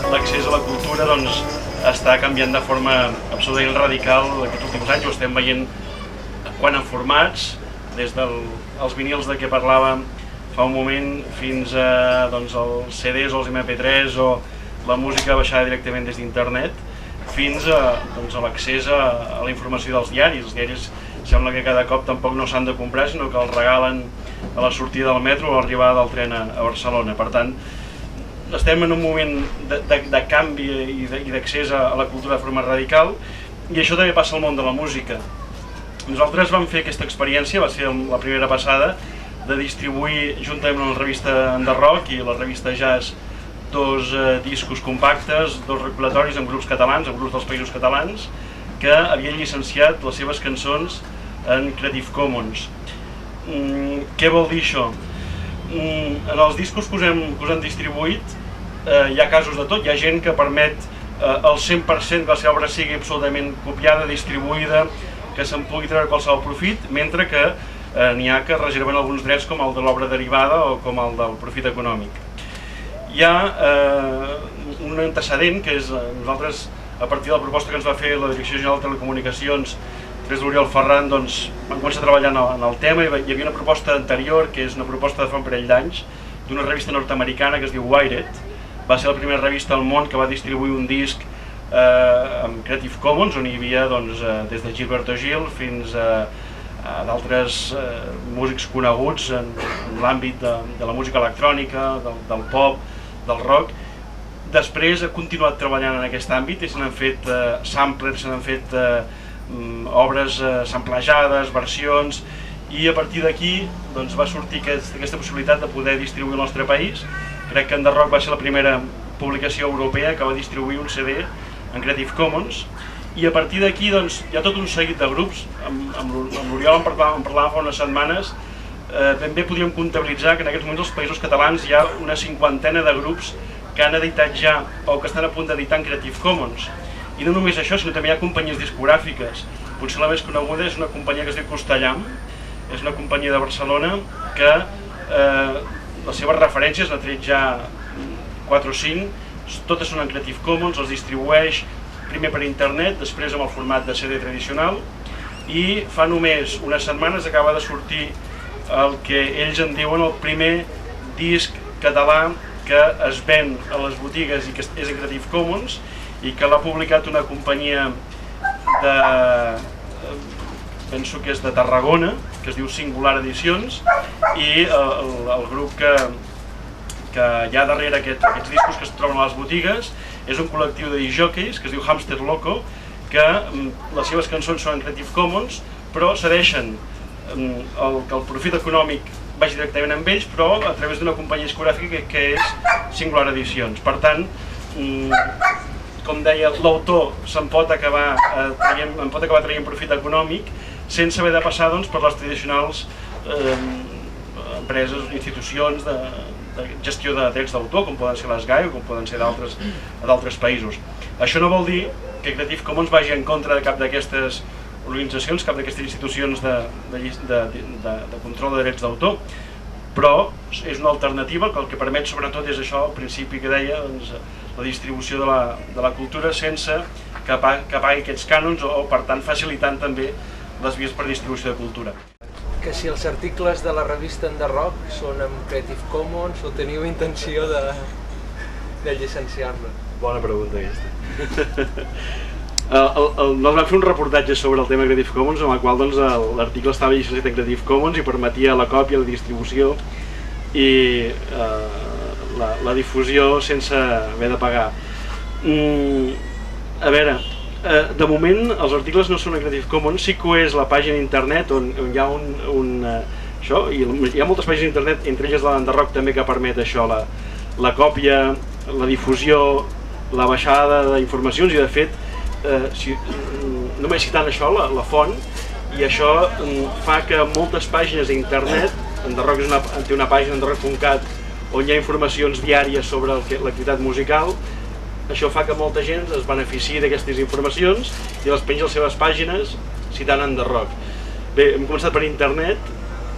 L'accés a la cultura està canviant de forma absolutament radical aquests últims anys. Ho estem veient quant a formats, des dels vinils de què parlàvem fa un moment fins als CDs o els MP3 o la música baixada directament des d'internet, fins a l'accés a la informació dels diaris. Els diaris sembla que cada cop tampoc no s'han de comprar, sinó que els regalen a la sortida del metro o a l'arribada del tren a Barcelona. Per tant, estem en un moment de canvi i d'accés a la cultura de forma radical, i això també passa al món de la música. Nosaltres vam fer aquesta experiència, va ser la primera passada, de distribuir juntament amb la revista Enderrock i la revista Jazz dos discos compactes, dos recopilatoris amb grups catalans, amb grups dels països catalans, que havien llicenciat les seves cançons en Creative Commons. Què vol dir això? En els discos que us hem distribuït hi ha casos de tot. Hi ha gent que permet el 100% que la seva obra sigui absolutament copiada, distribuïda, que se'n pugui treure qualsevol profit, mentre que n'hi ha que reserven alguns drets com el de l'obra derivada o com el del profit econòmic. Hi ha un antecedent que és nosaltres, a partir de la proposta que ens va fer la Direcció General de Telecomunicacions, des d'Oriol Ferran, vam començar a treballar en el tema. Hi havia una proposta anterior, que és una proposta de fa un parell d'anys, d'una revista nord-americana que es diu Wired. Va ser la primera revista al món que va distribuir un disc amb Creative Commons, on hi havia des de Gilberto Gil fins a d'altres músics coneguts en l'àmbit de la música electrònica, del pop, del rock. Després ha continuat treballant en aquest àmbit i se n'han fet samplers, se n'han fet obres samplejades, versions, i a partir d'aquí va sortir aquesta possibilitat de poder distribuir al nostre país. Crec que Enderrock va ser la primera publicació europea que va distribuir un CD en Creative Commons, i a partir d'aquí hi ha tot un seguit de grups. Amb l'Oriol en parlàvem fa unes setmanes. Ben bé podríem comptabilitzar que en aquests moments als països catalans hi ha una 50ena de grups que han editat ja o que estan a punt d'editar en Creative Commons. I no només això, sinó també hi ha companyies discogràfiques. Potser la més coneguda és una companyia que es diu Costellam, és una companyia de Barcelona que les seves referències, n'ha tret ja 4 o 5, totes són en Creative Commons, els distribueix primer per internet, després amb el format de CD tradicional, i fa només unes setmanes acaba de sortir el que ells en diuen el primer disc català que es ven a les botigues i que és en Creative Commons, i que l'ha publicat una companyia penso que és de Tarragona, que es diu Singular Edicions, i el grup que hi ha darrere aquests discos que es troben a les botigues és un col·lectiu de discjòqueis que es diu Hamster Loco, que les seves cançons són en Creative Commons, però cedeixen que el profit econòmic vagi directament amb ells, però a través d'una companyia discogràfica que és Singular Edicions. Per tant, com deia, l'autor se'n pot acabar traient profit econòmic sense haver de passar per les tradicionals empreses, institucions de gestió de drets d'autor, com poden ser les GAE o com poden ser d'altres països. Això no vol dir que Creative Commons vagi en contra de cap d'aquestes organitzacions, cap d'aquestes institucions de control de drets d'autor, però és una alternativa que el que permet sobretot és això, al principi que deia, la distribució de la cultura sense que pagui aquests cànons o per tant facilitant també les vies per distribució de cultura. Que si els articles de la revista Enderrock són amb Creative Commons o teniu intenció de llicenciar-la? Bona pregunta aquesta. Nosaltres vam fer un reportatge sobre el tema Creative Commons en el qual l'article estava llicenciat en Creative Commons i permetia la còpia, la distribució i la difusió sense haver de pagar. A veure, De moment els articles no són a Creative Commons, sí que ho és la pàgina d'internet on hi ha això, i hi ha moltes pàgines d'internet, entre elles la d'Enderrock també, que permet això, la còpia, la difusió, la baixada d'informacions, i de fet, només citant això, la font, i això fa que moltes pàgines d'internet, Enderrock té una pàgina, enderrock.cat, on hi ha informacions diàries sobre l'activitat musical. Això fa que molta gent es beneficiï d'aquestes informacions i les penja a les seves pàgines citant Enderrock. Bé, hem començat per internet,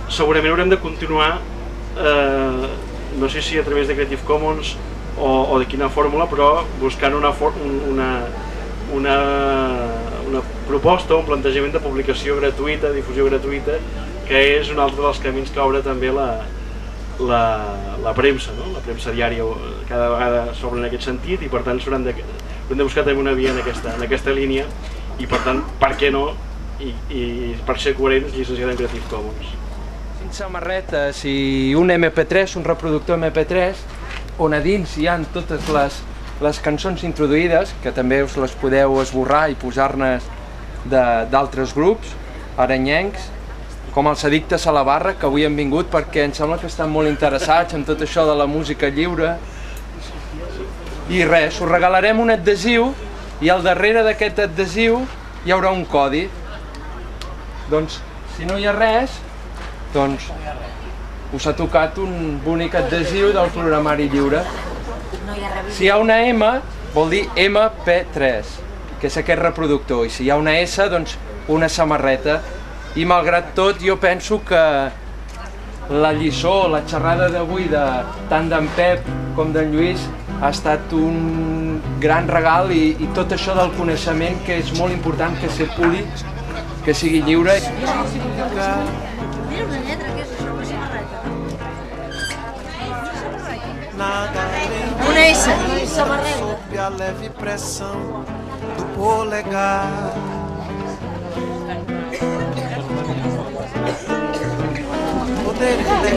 segurament haurem de continuar, no sé si a través de Creative Commons o de quina fórmula, però buscant una proposta, un plantejament de publicació gratuïta, difusió gratuïta, que és un altre dels camins que obre també la premsa, no? La premsa diària cada vegada s'obre en aquest sentit, i per tant haurem de buscar també una via en aquesta línia, i per tant, per què no, i per ser coherents, llicenciat en Creative Commons. Samarretes i un MP3, un reproductor MP3, on a dins hi ha totes les cançons introduïdes, que també us les podeu esborrar i posar-ne d'altres grups, aranyencs, com els Addictes a la Barra, que avui han vingut perquè em sembla que estan molt interessats en tot això de la música lliure. I res, us regalarem un adhesiu, i al darrere d'aquest adhesiu hi haurà un codi. Doncs, si no hi ha res, doncs us ha tocat un bonic adhesiu del programari lliure. Si hi ha una M, vol dir MP3, que és aquest reproductor, i si hi ha una S, doncs una samarreta. I malgrat tot, jo penso que la lliçó, la xerrada d'avui, tant d'en Pep com d'en Lluís, ha estat un gran regal, i tot això del coneixement, que és molt important que circuli, que sigui lliure. Mira una lletra, què és això, una samarreta? Una S, samarreta. Sob a leve pressão do polegar.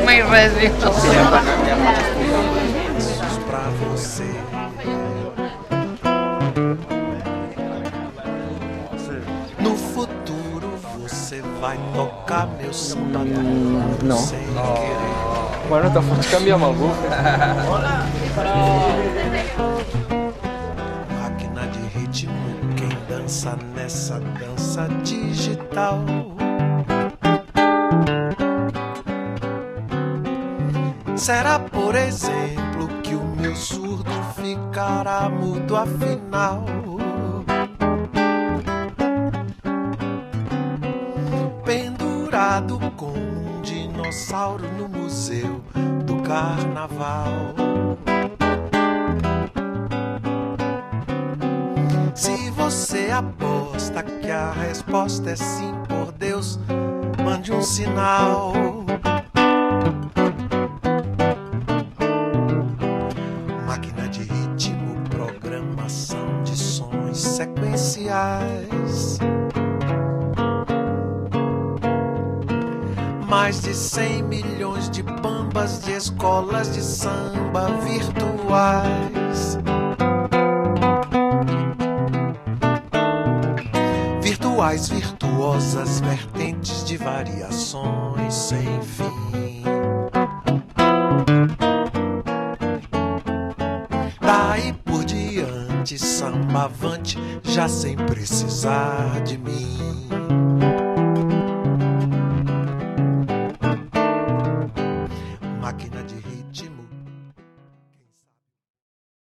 Mais res, Pra você. No futuro você vai tocar meu samba No. sem querer. Bueno, te pots canviar amb algú. Máquina de ritmo, quem dança nessa dança digital. Será, por exemplo, que o meu surdo ficará mudo afinal? Pendurado como um dinossauro no museu do carnaval. Se você aposta que a resposta é sim, por Deus, mande um sinal. Sequenciais. Mais de 100 milhões de bambas de escolas de samba virtuais. Virtuais, virtuosas vertentes de variações sem fim. Daí por diante, samba avante, já sem precisar de mim.